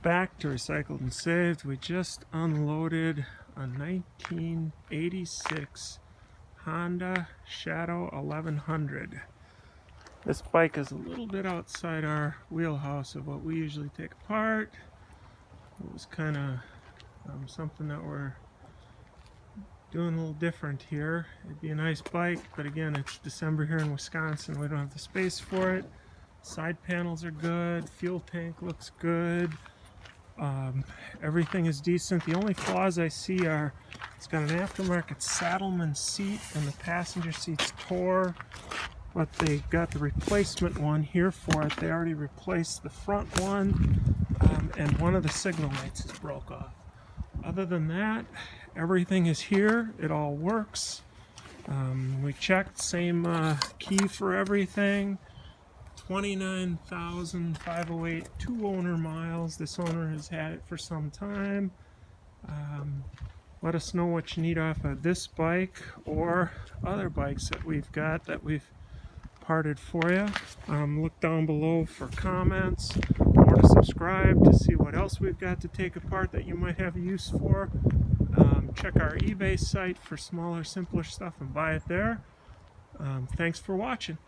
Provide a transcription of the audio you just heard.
Back to Recycled and Saved. We just unloaded a 1986 Honda Shadow 1100. This bike is a little bit outside our wheelhouse of what we usually take apart. It was kind of something that we're doing a little different here. It'd be a nice bike, but again, it's December here in Wisconsin. We don't have the space for it. Side panels are good. Fuel tank looks good. Everything is decent. The only flaws I see are it's got an aftermarket Saddleman seat and the passenger seat's tore, but they got the replacement one here for it. They already replaced the front one, and one of the signal lights is broke off. Other than that, everything is here. It all works. We checked, same key for everything. 29,508 2-owner miles. This owner has had it for some time. Let us know what you need off of this bike or other bikes that we've got that we've parted for you. Look down below for comments or to subscribe to see what else we've got to take apart that you might have use for. Check our eBay site for smaller, simpler stuff and buy it there. Thanks for watching.